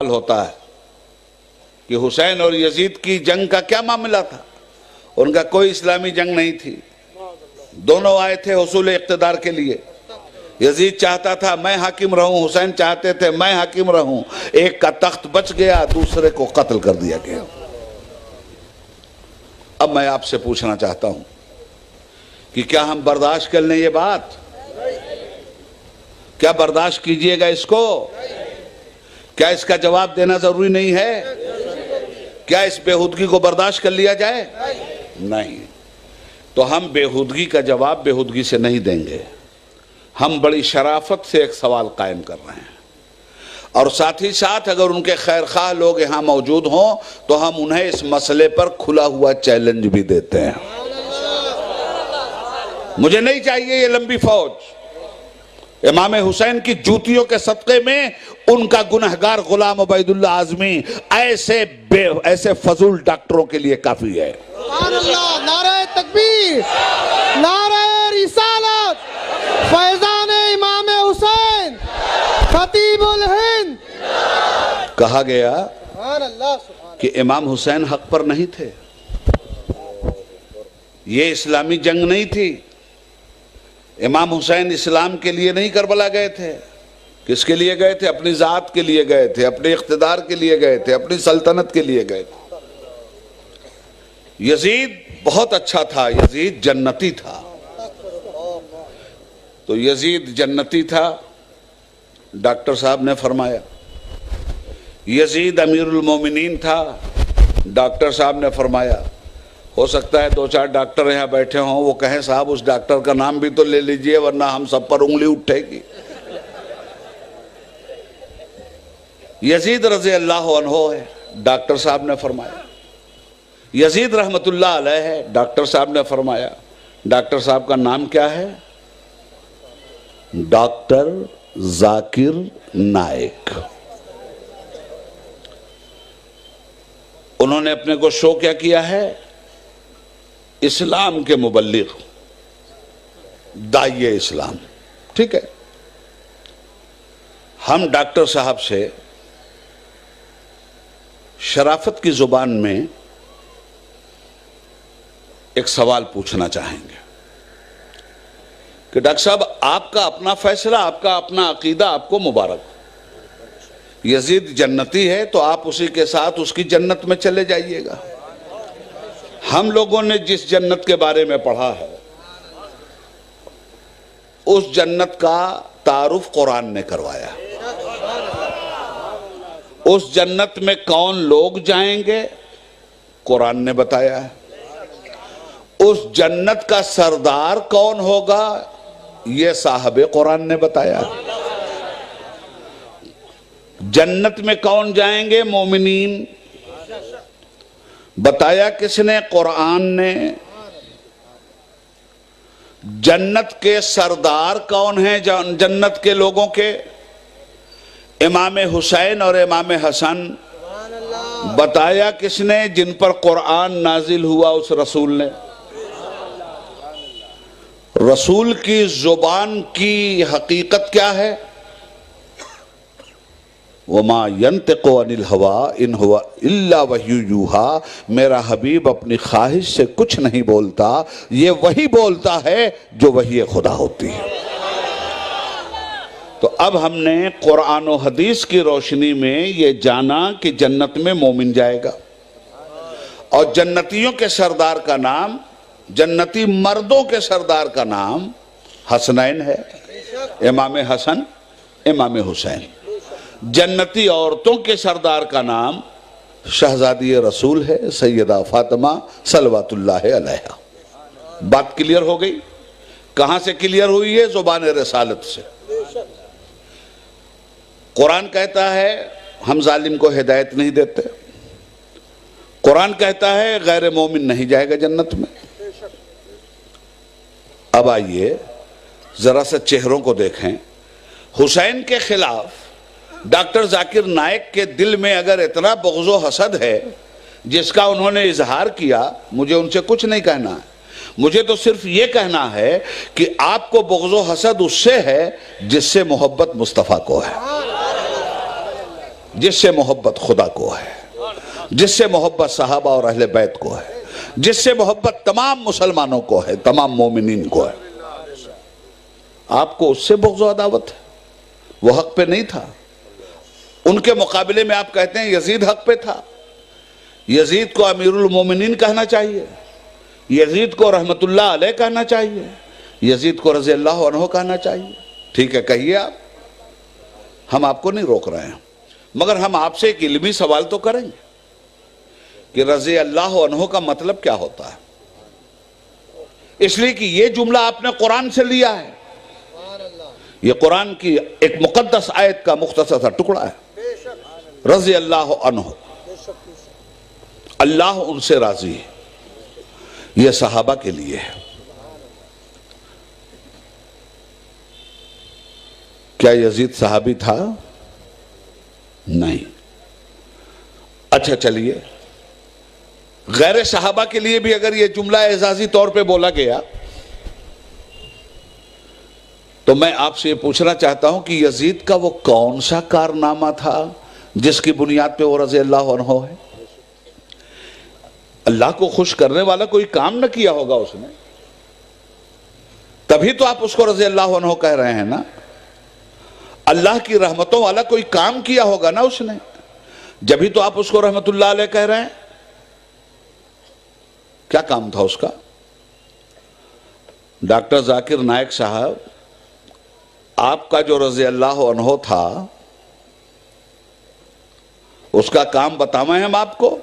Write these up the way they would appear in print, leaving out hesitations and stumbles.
ہوتا ہے کہ حسین اور یزید کی جنگ کا کیا معاملہ تھا. ان کا کوئی اسلامی جنگ نہیں تھی. دونوں آئے تھے حصول اقتدار کے لیے. یزید چاہتا تھا میں حاکم رہوں, حسین چاہتے تھے میں حاکم رہوں. ایک کا تخت بچ گیا, دوسرے کو قتل کر دیا گیا. اب میں آپ سے پوچھنا چاہتا ہوں کہ کیا ہم برداشت کر لیں یہ بات؟ کیا برداشت کیجئے گا اس کو؟ کیا اس کا جواب دینا ضروری نہیں ہے؟ کیا اس بےہودگی کو برداشت کر لیا جائے؟ نہیں. تو ہم بےہودگی کا جواب بےہودگی سے نہیں دیں گے. ہم بڑی شرافت سے ایک سوال قائم کر رہے ہیں, اور ساتھ ہی ساتھ اگر ان کے خیر خواہ لوگ یہاں موجود ہوں تو ہم انہیں اس مسئلے پر کھلا ہوا چیلنج بھی دیتے ہیں. مجھے نہیں چاہیے یہ لمبی فوج. امام حسین کی جوتیوں کے صدقے میں ان کا گنہگار غلام عبید اللہ اعظمی ایسے فضول ڈاکٹروں کے لیے کافی ہے. سبحان اللہ. نعرہ تکبیر, نعرہ رسالت, فیضان امام حسین, خطیب الہند. کہا گیا سبحان اللہ, سبحان کہ امام حسین حق پر نہیں تھے. یہ اسلامی جنگ نہیں تھی. امام حسین اسلام کے لیے نہیں کربلا گئے تھے. کس کے لیے گئے تھے؟ اپنی ذات کے لیے گئے تھے, اپنے اقتدار کے لیے گئے تھے, اپنی سلطنت کے لیے گئے تھے. یزید بہت اچھا تھا, یزید جنتی تھا. تو یزید جنتی تھا. ڈاکٹر صاحب نے فرمایا یزید امیر المومنین تھا. ڈاکٹر صاحب نے فرمایا ہو سکتا ہے دو چار ڈاکٹر یہاں بیٹھے ہوں, وہ کہیں صاحب اس ڈاکٹر کا نام بھی تو لے لیجئے ورنہ ہم سب پر انگلی اٹھے گی. یزید رضی اللہ عنہ ہے. ڈاکٹر صاحب نے فرمایا یزید رحمت اللہ علیہ ہے. ڈاکٹر صاحب نے فرمایا ڈاکٹر صاحب کا نام کیا ہے؟ ڈاکٹر ذاکر نائک. انہوں نے اپنے کو شو کیا کیا ہے؟ اسلام کے مبلغ, داعی اسلام. ٹھیک ہے. ہم ڈاکٹر صاحب سے شرافت کی زبان میں ایک سوال پوچھنا چاہیں گے کہ ڈاکٹر صاحب آپ کا اپنا فیصلہ, آپ کا اپنا عقیدہ, آپ کو مبارک. یزید جنتی ہے تو آپ اسی کے ساتھ اس کی جنت میں چلے جائیے گا. ہم لوگوں نے جس جنت کے بارے میں پڑھا ہے اس جنت کا تعارف قرآن نے کروایا. اس جنت میں کون لوگ جائیں گے قرآن نے بتایا ہے. اس جنت کا سردار کون ہوگا یہ صاحب قرآن نے بتایا ہے. جنت میں کون جائیں گے؟ مومنین. بتایا کس نے؟ قرآن نے. جنت کے سردار کون ہیں جنت کے لوگوں کے؟ امام حسین اور امام حسن. بتایا کس نے؟ جن پر قرآن نازل ہوا اس رسول نے. رسول کی زبان کی حقیقت کیا ہے؟ وَمَا يَنْتِقُ عَنِ الْهَوَىٰ إِنْ هُوَ إِلَّا وَحْيٌ يُوحَىٰ. میرا حبیب اپنی خواہش سے کچھ نہیں بولتا, یہ وہی بولتا ہے جو وحی خدا ہوتی ہے. تو اب ہم نے قرآن و حدیث کی روشنی میں یہ جانا کہ جنت میں مومن جائے گا, اور جنتیوں کے سردار کا نام, جنتی مردوں کے سردار کا نام حسنین ہے, امام حسن امام حسین. جنتی عورتوں کے سردار کا نام شہزادی رسول ہے, سیدہ فاطمہ صلوات اللہ علیہا. بات کلیئر ہو گئی؟ کہاں سے کلیئر ہوئی ہے؟ زبان رسالت سے. قرآن کہتا ہے ہم ظالم کو ہدایت نہیں دیتے. قرآن کہتا ہے غیر مومن نہیں جائے گا جنت میں. اب آئیے ذرا سا چہروں کو دیکھیں. حسین کے خلاف ڈاکٹر ذاکر نائک کے دل میں اگر اتنا بغض و حسد ہے جس کا انہوں نے اظہار کیا, مجھے ان سے کچھ نہیں کہنا ہے. مجھے تو صرف یہ کہنا ہے کہ آپ کو بغض و حسد اس سے ہے جس سے محبت مصطفیٰ کو ہے. جس سے محبت خدا کو ہے، جس سے محبت صحابہ اور اہل بیت کو ہے، جس سے محبت تمام مسلمانوں کو ہے، تمام مومنین کو ہے، آپ کو اس سے بغض و عداوت ہے؟ وہ حق پہ نہیں تھا، ان کے مقابلے میں آپ کہتے ہیں یزید حق پہ تھا۔ یزید کو امیر المومنین کہنا چاہیے، یزید کو رحمت اللہ علیہ کہنا چاہیے، یزید کو رضی اللہ عنہ کہنا چاہیے۔ ٹھیک ہے، کہیے آپ، ہم آپ کو نہیں روک رہے ہیں، مگر ہم آپ سے ایک علمی سوال تو کریں گے کہ رضی اللہ عنہ کا مطلب کیا ہوتا ہے؟ اس لیے کہ یہ جملہ آپ نے قرآن سے لیا ہے، یہ قرآن کی ایک مقدس آیت کا مختصر سا ٹکڑا ہے۔ رضی اللہ عنہ، اللہ ان سے راضی ہے، یہ صحابہ کے لیے ہے۔ کیا یزید صحابی تھا؟ نہیں۔ اچھا چلیے، غیر صحابہ کے لیے بھی اگر یہ جملہ اعزازی طور پہ بولا گیا تو میں آپ سے یہ پوچھنا چاہتا ہوں کہ یزید کا وہ کون سا کارنامہ تھا جس کی بنیاد پہ وہ رضی اللہ عنہ ہے؟ اللہ کو خوش کرنے والا کوئی کام نہ کیا ہوگا اس نے، تبھی تو آپ اس کو رضی اللہ عنہ کہہ رہے ہیں نا۔ اللہ کی رحمتوں والا کوئی کام کیا ہوگا نا اس نے، جبھی تو آپ اس کو رحمت اللہ علیہ کہہ رہے ہیں۔ کیا کام تھا اس کا؟ ڈاکٹر ذاکر نائک صاحب، آپ کا جو رضی اللہ عنہ تھا اس کا کام بتاویں ہم آپ کو۔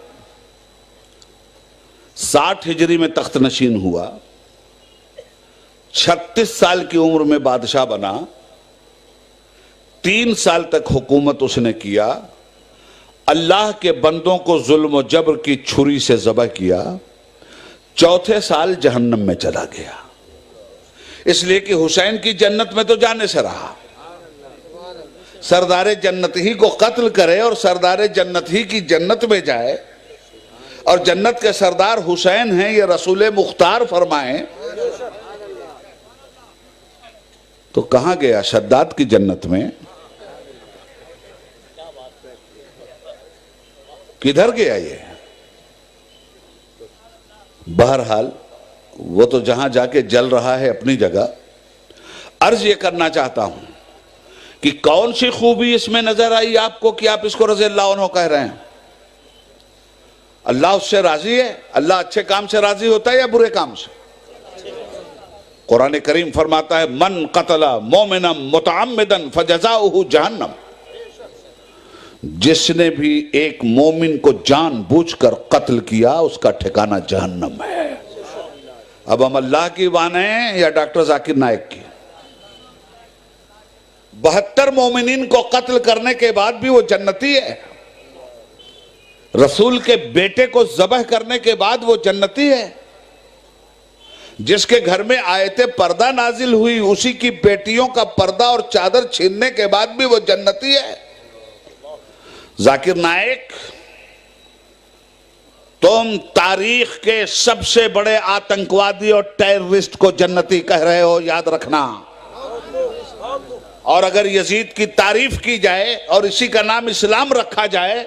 60 ہجری میں تخت نشین ہوا، 36 سال کی عمر میں بادشاہ بنا، 3 سال تک حکومت اس نے کیا، اللہ کے بندوں کو ظلم و جبر کی چھری سے ذبح کیا، 4تھے سال جہنم میں چلا گیا، اس لیے کہ حسین کی جنت میں تو جانے سے رہا۔ سردار جنت ہی کو قتل کرے اور سردار جنت ہی کی جنت میں جائے، اور جنت کے سردار حسین ہیں، یہ رسول مختار فرمائیں، تو کہاں گیا؟ شداد کی جنت میں؟ کدھر گیا یہ؟ بہرحال وہ تو جہاں جا کے جل رہا ہے اپنی جگہ۔ عرض یہ کرنا چاہتا ہوں کہ کون سی خوبی اس میں نظر آئی آپ کو کہ آپ اس کو رضی اللہ عنہ کہہ رہے ہیں؟ اللہ اس سے راضی ہے؟ اللہ اچھے کام سے راضی ہوتا ہے یا برے کام سے؟ قرآن کریم فرماتا ہے من قتل مومنا متعمدا فجزاؤہ جہنم، جس نے بھی ایک مومن کو جان بوجھ کر قتل کیا اس کا ٹھکانہ جہنم ہے۔ اب ہم اللہ کی مانیں یا ڈاکٹر ذاکر نائک کی؟ 72 مومنین کو قتل کرنے کے بعد بھی وہ جنتی ہے، رسول کے بیٹے کو ذبح کرنے کے بعد وہ جنتی ہے، جس کے گھر میں آیت پردہ نازل ہوئی اسی کی بیٹیوں کا پردہ اور چادر چھیننے کے بعد بھی وہ جنتی ہے۔ ذاکر نائک، تم تاریخ کے سب سے بڑے آتنکوادی اور ٹیررسٹ کو جنتی کہہ رہے ہو، یاد رکھنا۔ اور اگر یزید کی تعریف کی جائے اور اسی کا نام اسلام رکھا جائے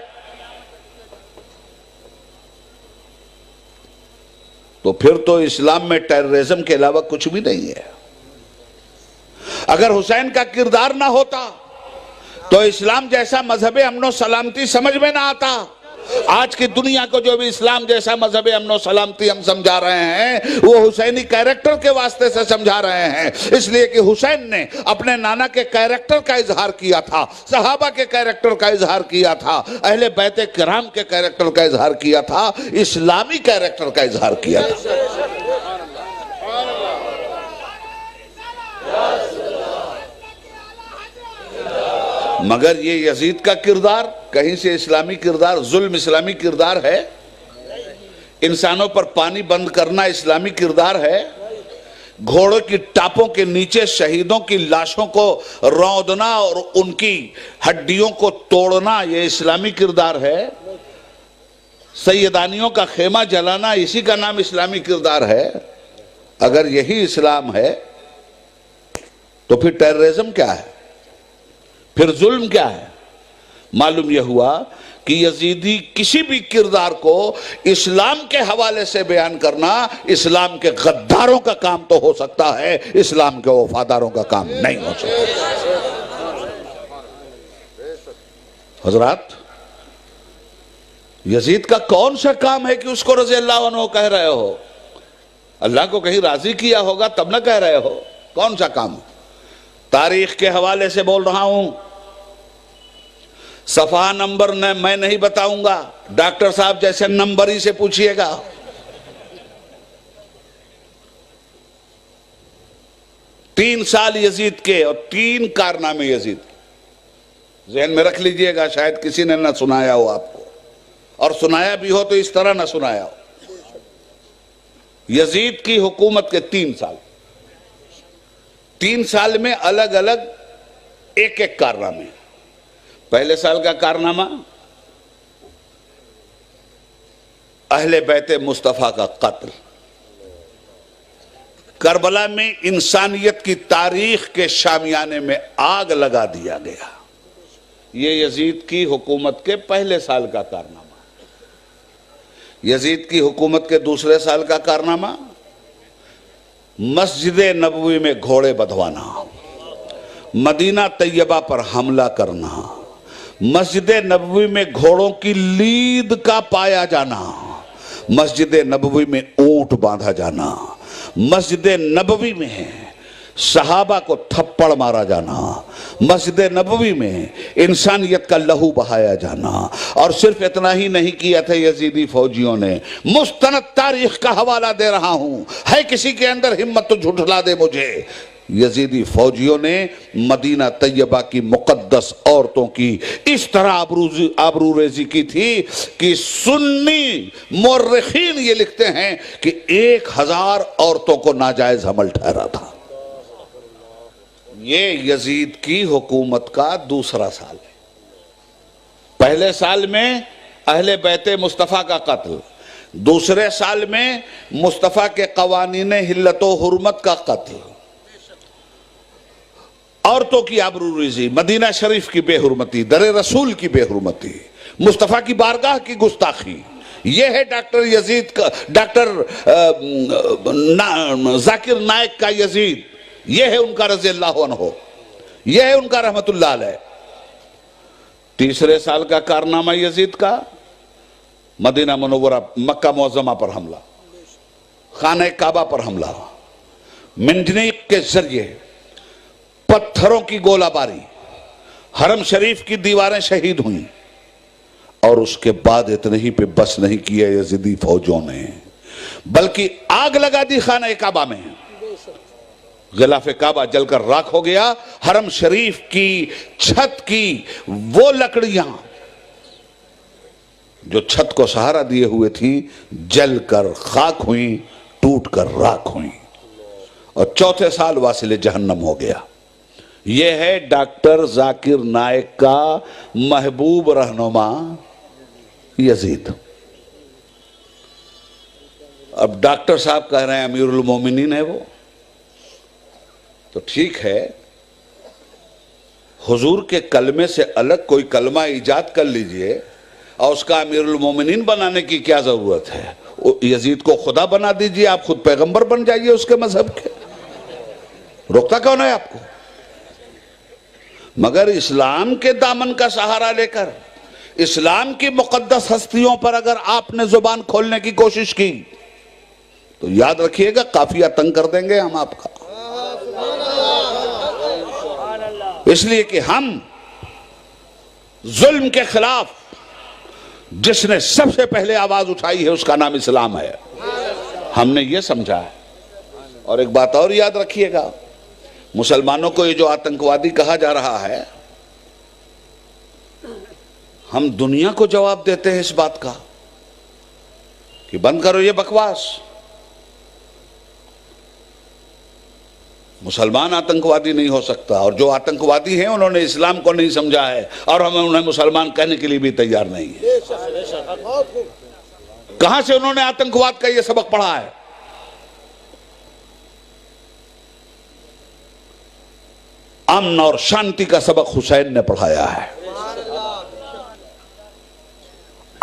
تو پھر تو اسلام میں ٹیررزم کے علاوہ کچھ بھی نہیں ہے۔ اگر حسین کا کردار نہ ہوتا تو اسلام جیسا مذہب امن و سلامتی سمجھ میں نہ آتا۔ آج کی دنیا کو جو بھی اسلام جیسا مذہب امن و سلامتی ہم سمجھا رہے ہیں وہ حسینی کیریکٹر کے واسطے سے سمجھا رہے ہیں، اس لیے کہ حسین نے اپنے نانا کے کیریکٹر کا اظہار کیا تھا، صحابہ کے کیریکٹر کا اظہار کیا تھا، اہل بیت کرام کے کیریکٹر کا اظہار کیا تھا، اسلامی کیریکٹر کا اظہار کیا تھا۔ مگر یہ یزید کا کردار کہیں سے اسلامی کردار، ظلم اسلامی کردار ہے؟ انسانوں پر پانی بند کرنا اسلامی کردار ہے؟ گھوڑوں کی ٹاپوں کے نیچے شہیدوں کی لاشوں کو روندنا اور ان کی ہڈیوں کو توڑنا یہ اسلامی کردار ہے؟ سیدانیوں کا خیمہ جلانا اسی کا نام اسلامی کردار ہے؟ اگر یہی اسلام ہے تو پھر ٹیررزم کیا ہے؟ پھر ظلم کیا ہے؟ معلوم یہ ہوا کہ یزیدی کسی بھی کردار کو اسلام کے حوالے سے بیان کرنا اسلام کے غداروں کا کام تو ہو سکتا ہے، اسلام کے وفاداروں کا کام نہیں ہو سکتا۔ حضرات، یزید کا کون سا کام ہے کہ اس کو رضی اللہ عنہ کہہ رہے ہو؟ اللہ کو کہیں راضی کیا ہوگا تب نہ کہہ رہے ہو، کون سا کام؟ تاریخ کے حوالے سے بول رہا ہوں، صفحہ نمبر میں نہیں بتاؤں گا، ڈاکٹر صاحب جیسے نمبر ہی سے پوچھئے گا۔ 3 سال یزید کے اور 3 کارنامے یزید کے، ذہن میں رکھ لیجئے گا، شاید کسی نے نہ سنایا ہو آپ کو، اور سنایا بھی ہو تو اس طرح نہ سنایا ہو۔ یزید کی حکومت کے 3 سال، 3 سال میں الگ الگ ایک کارنامے۔ پہلے سال کا کارنامہ اہل بیت مصطفیٰ کا قتل، کربلا میں انسانیت کی تاریخ کے شامیانے میں آگ لگا دیا گیا۔ یہ یزید کی حکومت کے پہلے سال کا کارنامہ۔ یزید کی حکومت کے دوسرے سال کا کارنامہ مسجد نبوی میں گھوڑے بدھوانا، مدینہ طیبہ پر حملہ کرنا، مسجد نبوی میں گھوڑوں کی لید کا پایا جانا، مسجد نبوی میں اونٹ باندھا جانا، مسجد نبوی میں صحابہ کو تھپڑ مارا جانا، مسجد نبوی میں انسانیت کا لہو بہایا جانا۔ اور صرف اتنا ہی نہیں کیا تھا یزیدی فوجیوں نے، مستند تاریخ کا حوالہ دے رہا ہوں، ہے کسی کے اندر ہمت تو جھٹلا دے مجھے، یزیدی فوجیوں نے مدینہ طیبہ کی مقدس عورتوں کی اس طرح آبروریزی کی تھی کہ سنی مورخین یہ لکھتے ہیں کہ 1000 عورتوں کو ناجائز حمل ٹھہرا تھا۔ یہ یزید کی حکومت کا دوسرا سال ہے۔ پہلے سال میں اہل بیت مصطفیٰ کا قتل، دوسرے سال میں مصطفیٰ کے قوانین حلت و حرمت کا قتل، عورتوں کی آبروریزی، مدینہ شریف کی بے حرمتی، در رسول کی بے حرمتی، مصطفیٰ کی بارگاہ کی گستاخی۔ یہ ہے ڈاکٹر یزید کا، ڈاکٹر ذاکر نائک کا یزید، یہ ہے ان کا رضی اللہ عنہ، یہ ہے ان کا رحمت اللہ علیہ۔ تیسرے سال کا کارنامہ یزید کا مدینہ منورہ مکہ معظمہ پر حملہ، خانہ کعبہ پر حملہ، منجنیق کے ذریعے پتھروں کی گولہ باری، حرم شریف کی دیواریں شہید ہوئیں، اور اس کے بعد اتنے ہی پہ بس نہیں کیا یزیدی فوجوں نے، بلکہ آگ لگا دی خانہ کعبہ میں، غلاف کعبہ جل کر راکھ ہو گیا، حرم شریف کی چھت کی وہ لکڑیاں جو چھت کو سہارا دیے ہوئے تھیں جل کر خاک ہوئیں، ٹوٹ کر راکھ ہوئیں، اور چوتھے سال واصل جہنم ہو گیا۔ یہ ہے ڈاکٹر ذاکر نائک کا محبوب رہنما یزید۔ اب ڈاکٹر صاحب کہہ رہے ہیں امیر المومنین ہے وہ، تو ٹھیک ہے، حضور کے کلمے سے الگ کوئی کلمہ ایجاد کر لیجئے، اور اس کا امیر المومنین بنانے کی کیا ضرورت ہے؟ یزید کو خدا بنا دیجئے، آپ خود پیغمبر بن جائیے اس کے مذہب کے، روکتا کون ہے آپ کو؟ مگر اسلام کے دامن کا سہارا لے کر اسلام کی مقدس ہستیوں پر اگر آپ نے زبان کھولنے کی کوشش کی تو یاد رکھیے گا قافیہ تنگ کر دیں گے ہم آپ کا۔ اس لیے کہ ہم ظلم کے خلاف جس نے سب سے پہلے آواز اٹھائی ہے اس کا نام اسلام ہے، ہم نے یہ سمجھا ہے۔ اور ایک بات اور یاد رکھیے گا، مسلمانوں کو یہ جو آتنکوادی کہا جا رہا ہے، ہم دنیا کو جواب دیتے ہیں اس بات کا کہ بند کرو یہ بکواس، مسلمان آتنکوادی نہیں ہو سکتا، اور جو آتنکوادی ہیں انہوں نے اسلام کو نہیں سمجھا ہے، اور ہم انہیں مسلمان کہنے کے لیے بھی تیار نہیں ہے۔ کہاں سے انہوں نے آتنکواد کا یہ سبق پڑھا ہے؟ امن اور شانتی کا سبق حسین نے پڑھایا ہے۔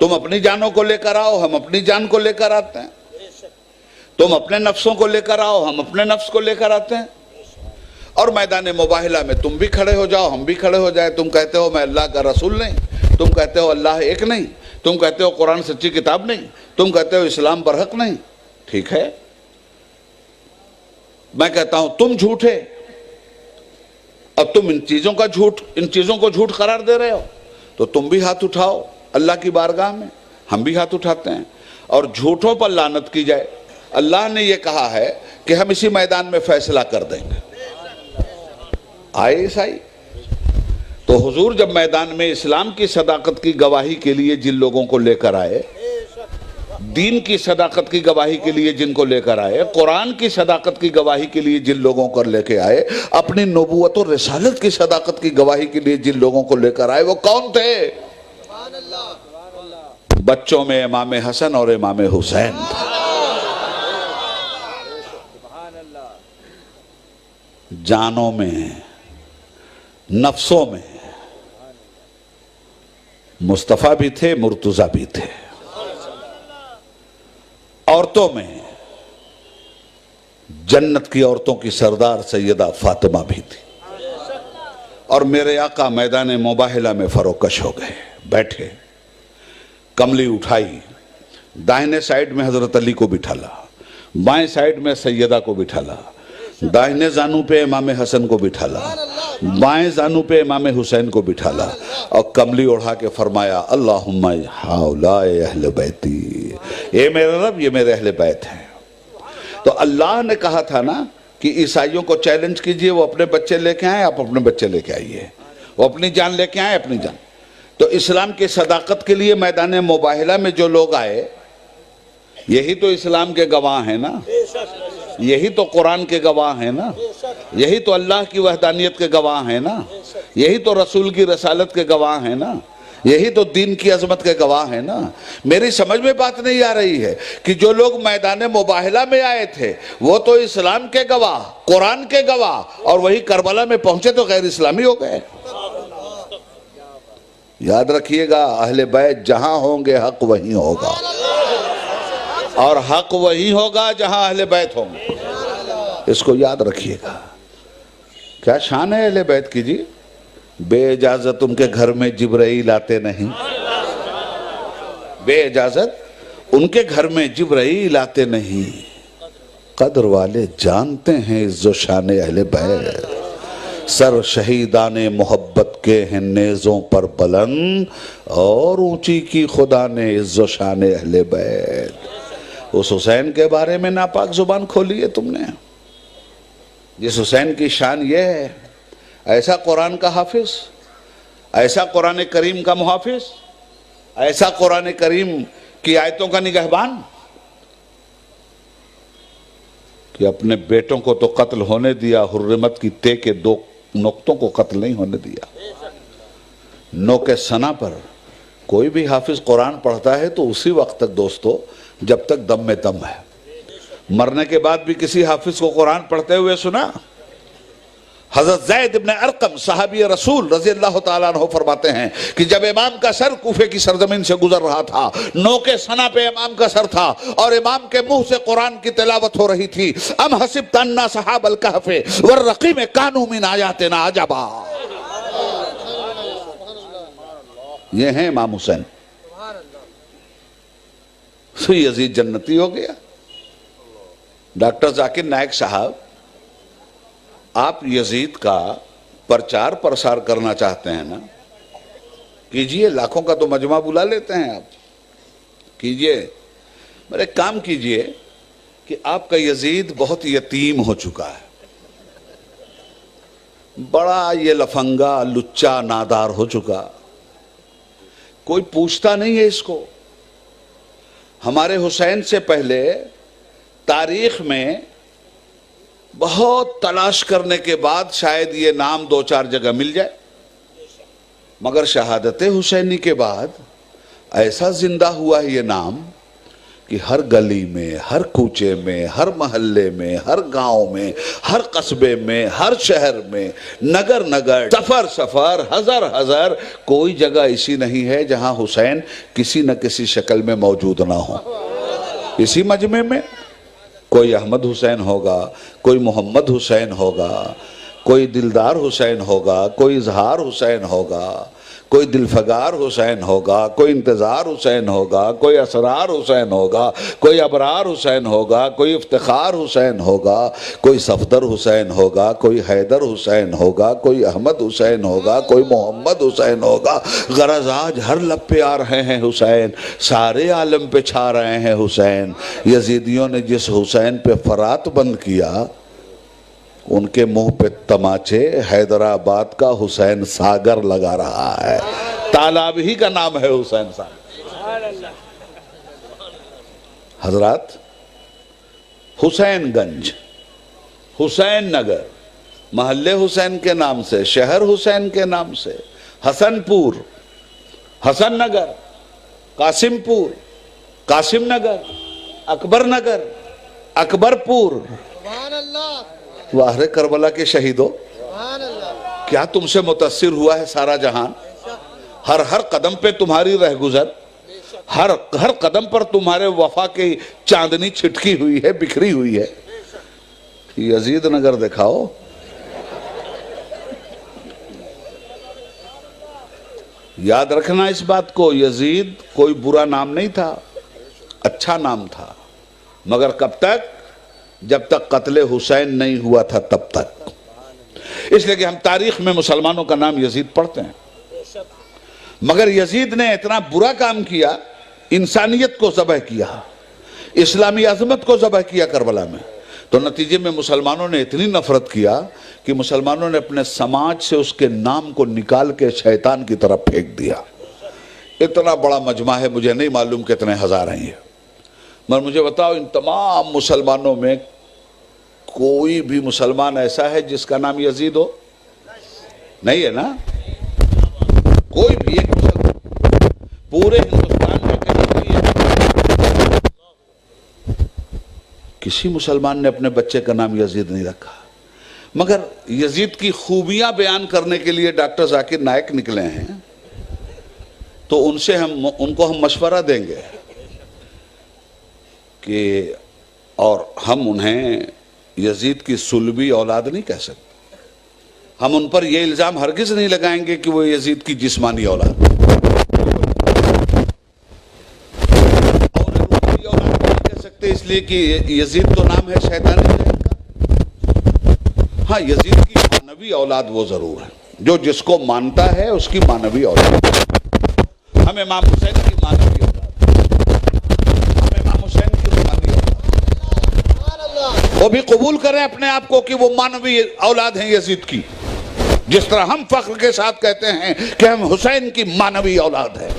تم اپنی جانوں کو لے کر آؤ، ہم اپنی جان کو لے کر آتے ہیں. تم اپنے نفسوں کو لے کر آؤ، ہم اپنے نفس کو لے کر آتے ہیں. اور میدان مباہلہ میں تم بھی کھڑے ہو جاؤ، ہم بھی کھڑے ہو جائیں. تم کہتے ہو میں اللہ کا رسول نہیں، تم کہتے ہو اللہ ایک نہیں، تم کہتے ہو قرآن سچی کتاب نہیں، تم کہتے ہو اسلام برحق نہیں. ٹھیک ہے، میں کہتا ہوں تم جھوٹے، اب تم ان چیزوں کو جھوٹ قرار دے رہے ہو، تو تم بھی ہاتھ اٹھاؤ اللہ کی بارگاہ میں. ہم بھی ہاتھ اٹھاتے ہیں اور جھوٹوں پر لعنت کی جائے. اللہ نے یہ کہا ہے کہ ہم اسی میدان میں فیصلہ کر دیں گے. آئے عیسائی تو حضور جب میدان میں اسلام کی صداقت کی گواہی کے لیے جن لوگوں کو لے کر آئے، دین کی صداقت کی گواہی کے لیے جن کو لے کر آئے، قرآن کی صداقت کی گواہی کے لیے جن لوگوں کو لے کے آئے، اپنی نبوت اور رسالت کی صداقت کی گواہی کے لیے جن لوگوں کو لے کر آئے، وہ کون تھے؟ بچوں میں امام حسن اور امام حسین تھا. جانوں میں، نفسوں میں مصطفیٰ بھی تھے، مرتضیٰ بھی تھے. عورتوں میں جنت کی عورتوں کی سردار سیدہ فاطمہ بھی تھی. اور میرے آقا میدان مباہلہ میں فروکش ہو گئے، بیٹھے، کملی اٹھائی، دائنے سائیڈ میں حضرت علی کو بٹھالا، بائیں سائیڈ میں سیدہ کو بٹھالا، دائنے زانو پہ امام حسن کو بٹھالا، بائیں زانو پہ امام حسین کو بٹھالا، اور کملی اڑھا کے فرمایا اللہم ہؤلاء اہل بیتی، اے میرے رب یہ میرے اہل بیت ہیں. تو اللہ نے کہا تھا نا کہ عیسائیوں کو چیلنج کیجئے، وہ اپنے بچے لے کے آئیں، آپ اپنے بچے لے کے آئیے، وہ اپنی جان لے کے آئیں، اپنی جان. تو اسلام کی صداقت کے لیے میدان مباہلہ میں جو لوگ آئے، یہی تو اسلام کے گواہ ہیں نا، یہی تو قرآن کے گواہ ہیں نا، یہی تو اللہ کی وحدانیت کے گواہ ہیں نا، یہی تو رسول کی رسالت کے گواہ ہیں نا، یہی تو دین کی عظمت کے گواہ ہیں نا. میری سمجھ میں بات نہیں آ رہی ہے کہ جو لوگ میدان مباہلہ میں آئے تھے وہ تو اسلام کے گواہ، قرآن کے گواہ، اور وہی کربلا میں پہنچے تو غیر اسلامی ہو گئے. یاد رکھیے گا، اہل بیت جہاں ہوں گے حق وہیں ہوگا، اور حق وہی ہوگا جہاں اہل بیت ہوں گے. اس کو یاد رکھیے گا. کیا شان ہے اہل بیت کی جی؟ بے اجازت ان کے گھر میں جبرائیل آتے نہیں، بے اجازت ان کے گھر میں جبرائیل آتے نہیں. قدر والے جانتے ہیں عز و شان اہل بیت. سر شہیدان محبت کے ہیں نیزوں پر بلند، اور اونچی کی خدا نے عز و شان اہل بیت. اس حسین کے بارے میں ناپاک زبان کھولی ہے تم نے، جس حسین کی شان یہ ہے، ایسا قرآن کا حافظ، ایسا قرآن کریم کا محافظ، ایسا قرآن کریم کی آیتوں کا نگہبان، کہ اپنے بیٹوں کو تو قتل ہونے دیا، حرمت کی تے کے 2 نقطوں کو قتل نہیں ہونے دیا. نوک ثنا پر کوئی بھی حافظ قرآن پڑھتا ہے تو اسی وقت تک دوستو جب تک دم میں دم ہے. مرنے کے بعد بھی کسی حافظ کو قرآن پڑھتے ہوئے سنا؟ حضرت زید ابن ارقم صحابی رسول رضی اللہ تعالیٰ عنہ فرماتے ہیں کہ جب امام کا سر کوفے کی سرزمین سے گزر رہا تھا، نوک ثنا پہ امام کا سر تھا، اور امام کے منہ سے قرآن کی تلاوت ہو رہی تھی. ام حسبت ان اصحاب الکہف والرقیم کانوا من آیاتنا عجبا. یہ ہیں امام حسین. تو یزید جنتی ہو گیا. ڈاکٹر ذاکر نائک صاحب، آپ یزید کا پرچار پرسار کرنا چاہتے ہیں نا، کیجئے. لاکھوں کا تو مجمع بلا لیتے ہیں آپ، کیجئے. میرے کام کیجئے کہ آپ کا یزید بہت یتیم ہو چکا ہے، بڑا یہ لفنگا لچا نادار ہو چکا، کوئی پوچھتا نہیں ہے اس کو. ہمارے حسین سے پہلے تاریخ میں بہت تلاش کرنے کے بعد شاید یہ نام 2-4 جگہ مل جائے، مگر شہادت حسینی کے بعد ایسا زندہ ہوا ہے یہ نام کہ ہر گلی میں، ہر کوچے میں، ہر محلے میں، ہر گاؤں میں، ہر قصبے میں، ہر شہر میں، نگر نگر، سفر سفر، ہزار ہزار، کوئی جگہ ایسی نہیں ہے جہاں حسین کسی نہ کسی شکل میں موجود نہ ہو۔ اسی مجمع میں کوئی احمد حسین ہوگا، کوئی محمد حسین ہوگا، کوئی دلدار حسین ہوگا، کوئی اظہار حسین ہوگا، کوئی دلفگار حسین ہوگا، کوئی انتظار حسین ہوگا، کوئی اسرار حسین ہوگا، کوئی ابرار حسین ہوگا، کوئی افتخار حسین ہوگا، کوئی صفدر حسین ہوگا، کوئی حیدر حسین ہوگا، کوئی احمد حسین ہوگا، کوئی محمد حسین ہوگا۔ غرض آج ہر لب پہ آ رہے ہیں حسین، سارے عالم پہ چھا رہے ہیں حسین۔ یزیدیوں نے جس حسین پہ فرات بند کیا، ان کے منہ پہ تماچے حیدرآباد کا حسین ساگر لگا رہا ہے۔ تالاب ہی کا نام ہے حسین ساگر۔ حضرات، حسین گنج، حسین نگر، محلے حسین کے نام سے، شہر حسین کے نام سے، حسن پور، حسن نگر، قاسم پور، قاسم نگر، اکبر نگر، اکبر پور۔ سبحان اللہ، واہر کربلا کے شہیدوں، سبحان اللہ، کیا تم سے متاثر ہوا ہے سارا جہان؟ ہر قدم پہ تمہاری رہگزر، ہر قدم پر تمہارے وفا کی چاندنی چھٹکی ہوئی ہے، بکھری ہوئی ہے۔ یزید نگر دکھاؤ۔ یاد رکھنا اس بات کو، یزید کوئی برا نام نہیں تھا، اچھا نام تھا، مگر کب تک؟ جب تک قتل حسین نہیں ہوا تھا تب تک۔ اس لیے کہ ہم تاریخ میں مسلمانوں کا نام یزید پڑھتے ہیں، مگر یزید نے اتنا برا کام کیا، انسانیت کو ذبح کیا، اسلامی عظمت کو ذبح کیا کربلا میں، تو نتیجے میں مسلمانوں نے اتنی نفرت کیا کہ مسلمانوں نے اپنے سماج سے اس کے نام کو نکال کے شیطان کی طرف پھینک دیا۔ اتنا بڑا مجمع ہے، مجھے نہیں معلوم کتنے ہزار ہیں یہ، مگر مجھے بتاؤ ان تمام مسلمانوں میں کوئی بھی مسلمان ایسا ہے جس کا نام یزید ہو؟ نہیں ہے نا؟ کوئی بھی ایک مسلمان پورے ہندوستان میں کہیں ہے؟ کسی مسلمان نے اپنے بچے کا نام یزید نہیں رکھا۔ مگر یزید کی خوبیاں بیان کرنے کے لیے ڈاکٹر ذاکر نائک نکلے ہیں، تو ان کو ہم مشورہ دیں گے کہ، اور ہم انہیں یزید کی صلبی اولاد نہیں کہہ سکتے، ہم ان پر یہ الزام ہرگز نہیں لگائیں گے کہ وہ یزید کی جسمانی اولاد، اور روحانی اولاد نہیں کہہ سکتے، اس لیے کہ یزید تو نام ہے شیطانی جہل کا۔ ہاں، یزید کی معنوی اولاد وہ ضرور ہے، جو جس کو مانتا ہے اس کی معنوی اولاد۔ ہم امام حسین کی معنوی اولاد، ہم امام حسین کی روحانی اولاد، وہ بھی قبول کریں اپنے آپ کو کہ وہ معنوی اولاد ہیں یزید کی، جس طرح ہم فخر کے ساتھ کہتے ہیں کہ ہم حسین کی معنوی اولاد ہیں،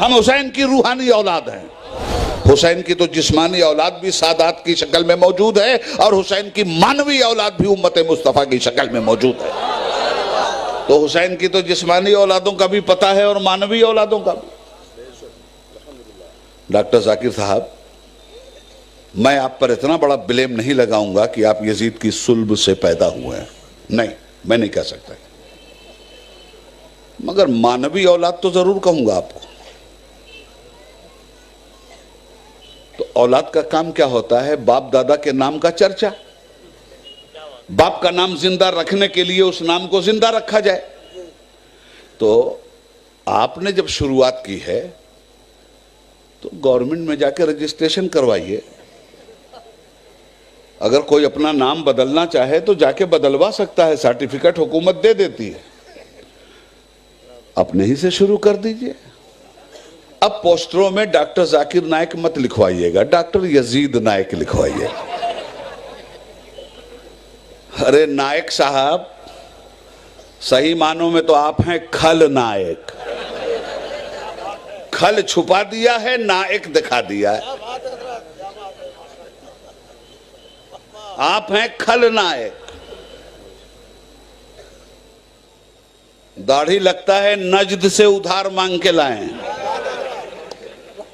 ہم حسین کی روحانی اولاد ہیں۔ حسین کی تو جسمانی اولاد بھی سادات کی شکل میں موجود ہے، اور حسین کی معنوی اولاد بھی امت مصطفیٰ کی شکل میں موجود ہے۔ تو حسین کی تو جسمانی اولادوں کا بھی پتہ ہے اور معنوی اولادوں کا بھی۔ ڈاکٹر ذاکر صاحب، میں آپ پر اتنا بڑا بلیم نہیں لگاؤں گا کہ آپ یزید کی صلب سے پیدا ہوئے ہیں، نہیں، میں نہیں کہہ سکتا، مگر معنوی اولاد تو ضرور کہوں گا آپ کو۔ تو اولاد کا کام کیا ہوتا ہے؟ باپ دادا کے نام کا چرچا، باپ کا نام زندہ رکھنے کے لیے اس نام کو زندہ رکھا جائے۔ تو آپ نے جب شروعات کی ہے تو گورنمنٹ میں جا کے رجسٹریشن کروائیے، اگر کوئی اپنا نام بدلنا چاہے تو جا کے بدلوا سکتا ہے، سرٹیفکیٹ حکومت دے دیتی ہے، اپنے ہی سے شروع کر دیجئے۔ اب پوسٹروں میں ڈاکٹر ذاکر نائک مت لکھوائیے گا، ڈاکٹر یزید نائک لکھوائیے گا۔ ارے نائک صاحب، صحیح معنوں میں تو آپ ہیں کھل نائک، کھل چھپا دیا ہے، نائک دکھا دیا ہے، آپ ہیں کھل نائک۔ داڑھی لگتا ہے نجد سے ادھار مانگ کے لائیں،